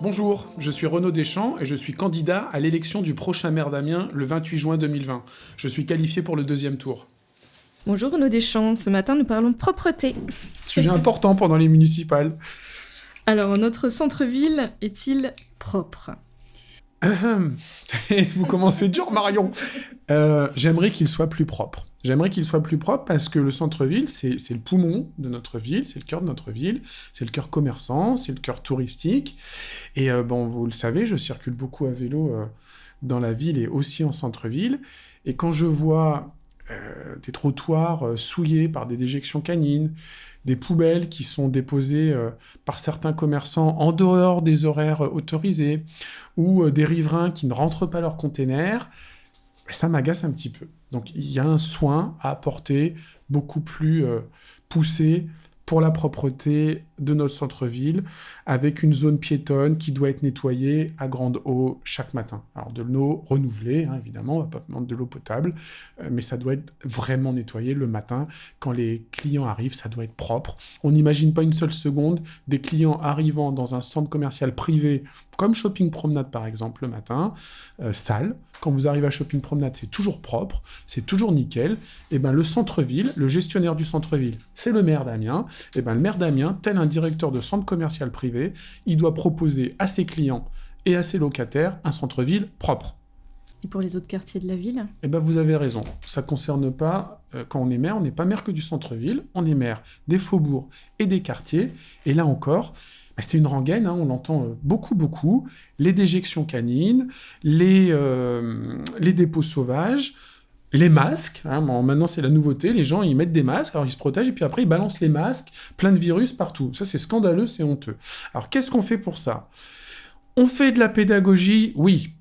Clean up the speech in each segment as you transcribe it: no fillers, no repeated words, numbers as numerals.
Bonjour, je suis Renaud Deschamps et je suis candidat à l'élection du prochain maire d'Amiens le 28 juin 2020. Je suis qualifié pour le deuxième tour. Bonjour Renaud Deschamps, ce matin nous parlons propreté. Sujet important pendant les municipales. Alors, notre centre-ville est-il propre ? Vous commencez dur, Marion. J'aimerais qu'il soit plus propre. J'aimerais qu'il soit plus propre parce que le centre-ville, c'est le poumon de notre ville, c'est le cœur de notre ville, c'est le cœur commerçant, c'est le cœur touristique. Et vous le savez, je circule beaucoup à vélo dans la ville et aussi en centre-ville. Et quand je vois des trottoirs souillés par des déjections canines, des poubelles qui sont déposées par certains commerçants en dehors des horaires autorisés, ou des riverains qui ne rentrent pas leurs containers, ça m'agace un petit peu. Donc il y a un soin à apporter beaucoup plus poussé pour la propreté de notre centre-ville, avec une zone piétonne qui doit être nettoyée à grande eau chaque matin. Alors de l'eau renouvelée, évidemment, on ne va pas prendre de l'eau potable, mais ça doit être vraiment nettoyé le matin. Quand les clients arrivent, ça doit être propre. On n'imagine pas une seule seconde des clients arrivant dans un centre commercial privé, comme Shopping Promenade par exemple, le matin, sale. Quand vous arrivez à Shopping Promenade, c'est toujours propre, c'est toujours nickel. Et le centre-ville, le gestionnaire du centre-ville, c'est le maire d'Amiens. Et le maire d'Amiens, tel un directeur de centre commercial privé, il doit proposer à ses clients et à ses locataires un centre-ville propre. Et pour les autres quartiers de la ville ? Vous avez raison. Ça ne concerne pas, quand on est maire, on n'est pas maire que du centre-ville, on est maire des faubourgs et des quartiers. Et là encore, c'est une rengaine, on l'entend beaucoup. Les déjections canines, les dépôts sauvages, les masques, maintenant c'est la nouveauté, les gens ils mettent des masques, alors ils se protègent et puis après ils balancent les masques, plein de virus partout. Ça c'est scandaleux, c'est honteux. Alors qu'est-ce qu'on fait pour ça ? On fait de la pédagogie, oui.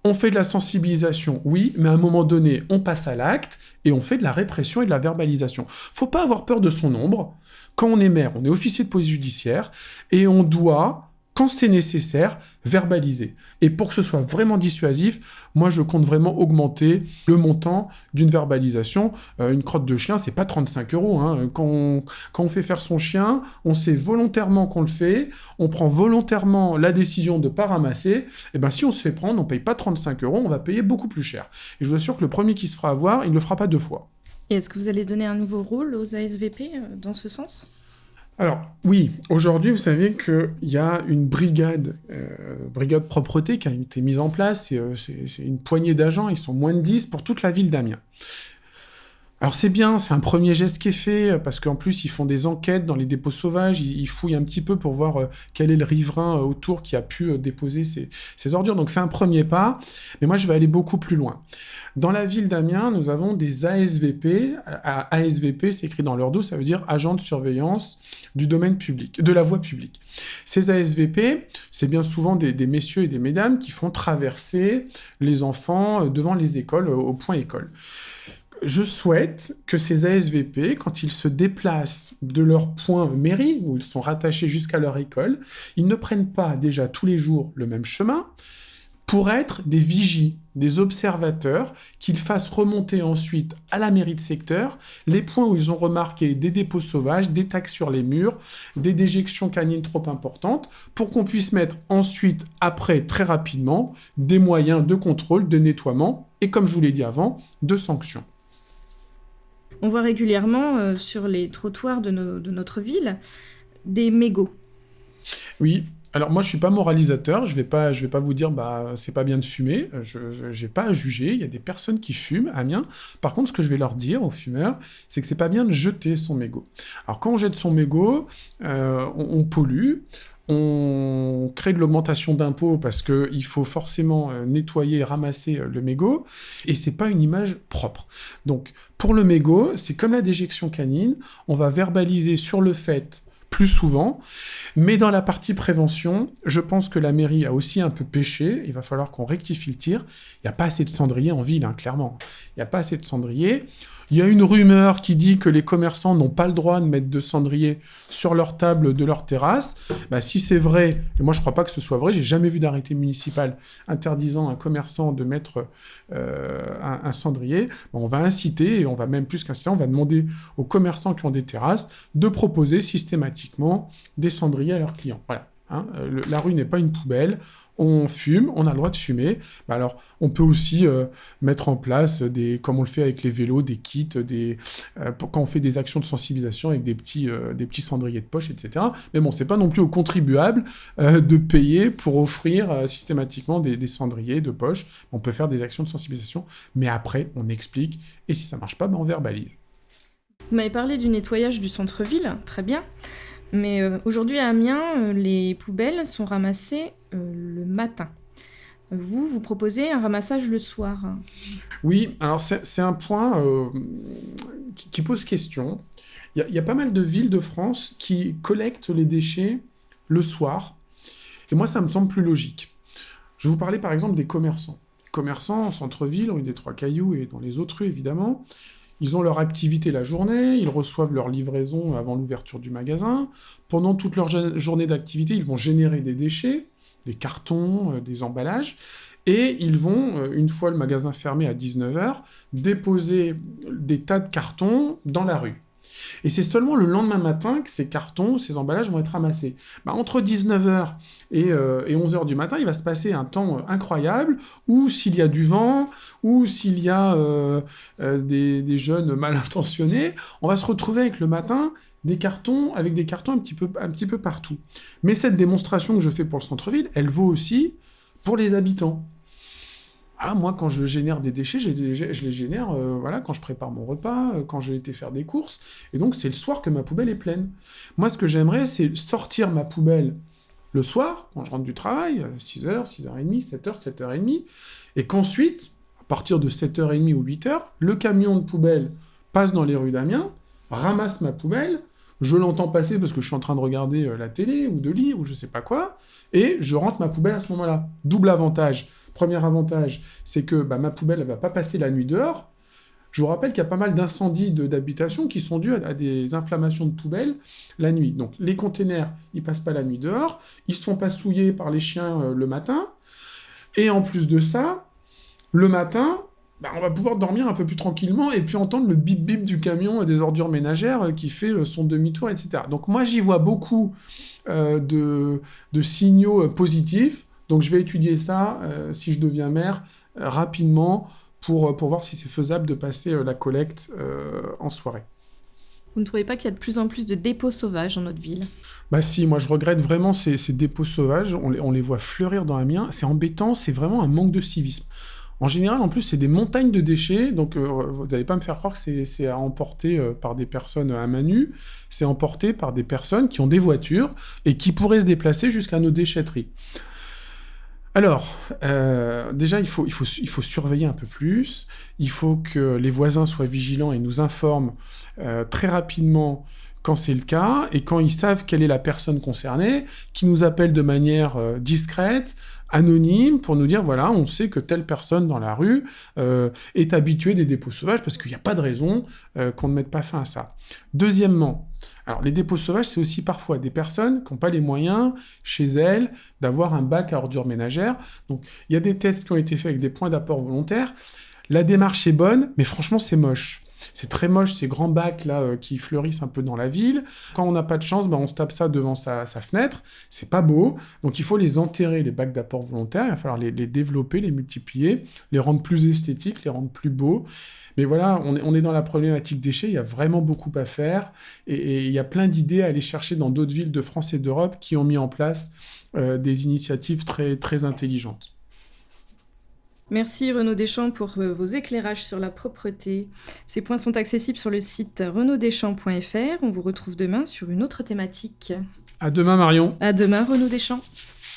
On fait de la sensibilisation, oui, mais à un moment donné, on passe à l'acte et on fait de la répression et de la verbalisation. Faut pas avoir peur de son ombre. Quand on est maire, on est officier de police judiciaire et on doit, quand c'est nécessaire, verbaliser. Et pour que ce soit vraiment dissuasif, moi je compte vraiment augmenter le montant d'une verbalisation. Une crotte de chien, c'est pas 35 €. Quand on fait faire son chien, on sait volontairement qu'on le fait, on prend volontairement la décision de ne pas ramasser. Si on se fait prendre, on paye pas 35 €, on va payer beaucoup plus cher. Et je vous assure que le premier qui se fera avoir, il ne le fera pas deux fois. Et est-ce que vous allez donner un nouveau rôle aux ASVP dans ce sens ? Alors, oui, aujourd'hui, vous savez qu'il y a une brigade propreté qui a été mise en place. C'est une poignée d'agents, ils sont moins de 10 pour toute la ville d'Amiens. Alors c'est bien, c'est un premier geste qui est fait, parce qu'en plus, ils font des enquêtes dans les dépôts sauvages, ils fouillent un petit peu pour voir quel est le riverain autour qui a pu déposer ses ordures. Donc c'est un premier pas, mais moi je vais aller beaucoup plus loin. Dans la ville d'Amiens, nous avons des ASVP. ASVP, c'est écrit dans leur dos, ça veut dire agents de surveillance du domaine public, de la voie publique. Ces ASVP, c'est bien souvent des messieurs et des mesdames qui font traverser les enfants devant les écoles, au point école. Je souhaite que ces ASVP, quand ils se déplacent de leur point mairie, où ils sont rattachés jusqu'à leur école, ils ne prennent pas déjà tous les jours le même chemin pour être des vigies, des observateurs, qu'ils fassent remonter ensuite à la mairie de secteur les points où ils ont remarqué des dépôts sauvages, des tags sur les murs, des déjections canines trop importantes, pour qu'on puisse mettre ensuite, après, très rapidement, des moyens de contrôle, de nettoiement et, comme je vous l'ai dit avant, de sanctions. On voit régulièrement sur les trottoirs de notre ville des mégots. Oui, alors moi je suis pas moralisateur, je vais pas vous dire c'est pas bien de fumer, j'ai pas à juger, il y a des personnes qui fument, Amiens. Par contre, ce que je vais leur dire aux fumeurs, c'est que c'est pas bien de jeter son mégot. Alors quand on jette son mégot, on pollue, on crée de l'augmentation d'impôts parce qu'il faut forcément nettoyer et ramasser le mégot, et c'est pas une image propre. Donc, pour le mégot, c'est comme la déjection canine, on va verbaliser sur le fait plus souvent, mais dans la partie prévention, je pense que la mairie a aussi un peu péché, il va falloir qu'on rectifie le tir. Il n'y a pas assez de cendriers en ville, clairement. Il n'y a pas assez de cendriers. Il y a une rumeur qui dit que les commerçants n'ont pas le droit de mettre de cendrier sur leur table de leur terrasse. Bah, si c'est vrai, et moi je crois pas que ce soit vrai, j'ai jamais vu d'arrêté municipal interdisant à un commerçant de mettre un cendrier. Bon, on va inciter, et on va même plus qu'inciter, on va demander aux commerçants qui ont des terrasses de proposer systématiquement des cendriers à leurs clients. Voilà. Hein, la rue n'est pas une poubelle, on fume, on a le droit de fumer. Bah alors, on peut aussi mettre en place, comme on le fait avec les vélos, des kits, quand on fait des actions de sensibilisation avec des petits cendriers de poche, etc. Mais bon, c'est pas non plus aux contribuables de payer pour offrir systématiquement des cendriers de poche. On peut faire des actions de sensibilisation, mais après, on explique, et si ça marche pas, bah, on verbalise. Vous m'avez parlé du nettoyage du centre-ville, très bien. Mais aujourd'hui à Amiens, les poubelles sont ramassées le matin. Vous proposez un ramassage le soir. Oui, alors c'est un point qui pose question. Il y a pas mal de villes de France qui collectent les déchets le soir. Et moi, ça me semble plus logique. Je vais vous parler par exemple des commerçants. Les commerçants en centre-ville, rue des Trois Cailloux et dans les autres rues évidemment, ils ont leur activité la journée, ils reçoivent leur livraison avant l'ouverture du magasin. Pendant toute leur journée d'activité, ils vont générer des déchets, des cartons, des emballages, et ils vont, une fois le magasin fermé à 19h, déposer des tas de cartons dans la rue. Et c'est seulement le lendemain matin que ces cartons, ces emballages vont être ramassés. Bah, entre 19h et 11h du matin, il va se passer un temps incroyable où s'il y a du vent, ou s'il y a des jeunes mal intentionnés, on va se retrouver avec le matin avec des cartons un petit peu partout. Mais cette démonstration que je fais pour le centre-ville, elle vaut aussi pour les habitants. Ah, moi, quand je génère des déchets, je les génère quand je prépare mon repas, quand j'ai été faire des courses. Et donc, c'est le soir que ma poubelle est pleine. Moi, ce que j'aimerais, c'est sortir ma poubelle le soir, quand je rentre du travail, 6h, 6h30, 7h, 7h30, et qu'ensuite, à partir de 7h30 ou 8h, le camion de poubelle passe dans les rues d'Amiens, ramasse ma poubelle, je l'entends passer parce que je suis en train de regarder la télé ou de lire ou je sais pas quoi, et je rentre ma poubelle à ce moment-là. Double avantage. Premier avantage, c'est que ma poubelle ne va pas passer la nuit dehors. Je vous rappelle qu'il y a pas mal d'incendies d'habitation qui sont dus à des inflammations de poubelles la nuit. Donc les containers, ils passent pas la nuit dehors, ils se font pas souiller par les chiens le matin, et en plus de ça, le matin, on va pouvoir dormir un peu plus tranquillement et puis entendre le bip-bip du camion des ordures ménagères qui fait son demi-tour, etc. Donc moi, j'y vois beaucoup de signaux positifs. Donc je vais étudier ça, si je deviens maire, rapidement, pour voir si c'est faisable de passer la collecte en soirée. Vous ne trouvez pas qu'il y a de plus en plus de dépôts sauvages dans notre ville ? Bah si, moi je regrette vraiment ces dépôts sauvages, on les voit fleurir dans Amiens, c'est embêtant, c'est vraiment un manque de civisme. En général, en plus, c'est des montagnes de déchets, donc vous n'allez pas me faire croire que c'est à emporter par des personnes à main nue, c'est emporté par des personnes qui ont des voitures et qui pourraient se déplacer jusqu'à nos déchetteries. Alors, déjà, il faut surveiller un peu plus, il faut que les voisins soient vigilants et nous informent très rapidement quand c'est le cas, et quand ils savent quelle est la personne concernée, qui nous appelle de manière discrète, anonyme, pour nous dire, voilà, on sait que telle personne dans la rue est habituée des dépôts sauvages, parce qu'il n'y a pas de raison qu'on ne mette pas fin à ça. Deuxièmement, alors les dépôts sauvages, c'est aussi parfois des personnes qui n'ont pas les moyens, chez elles, d'avoir un bac à ordures ménagères. Donc, il y a des tests qui ont été faits avec des points d'apport volontaires. La démarche est bonne, mais franchement, c'est moche. C'est très moche, ces grands bacs là qui fleurissent un peu dans la ville. Quand on n'a pas de chance, on se tape ça devant sa fenêtre. C'est pas beau. Donc il faut les enterrer, les bacs d'apport volontaire. Il va falloir les développer, les multiplier, les rendre plus esthétiques, les rendre plus beaux. Mais voilà, on est dans la problématique déchets. Il y a vraiment beaucoup à faire. Et il y a plein d'idées à aller chercher dans d'autres villes de France et d'Europe qui ont mis en place des initiatives très, très intelligentes. Merci Renaud Deschamps pour vos éclairages sur la propreté. Ces points sont accessibles sur le site renauddeschamps.fr. On vous retrouve demain sur une autre thématique. À demain Marion. À demain Renaud Deschamps.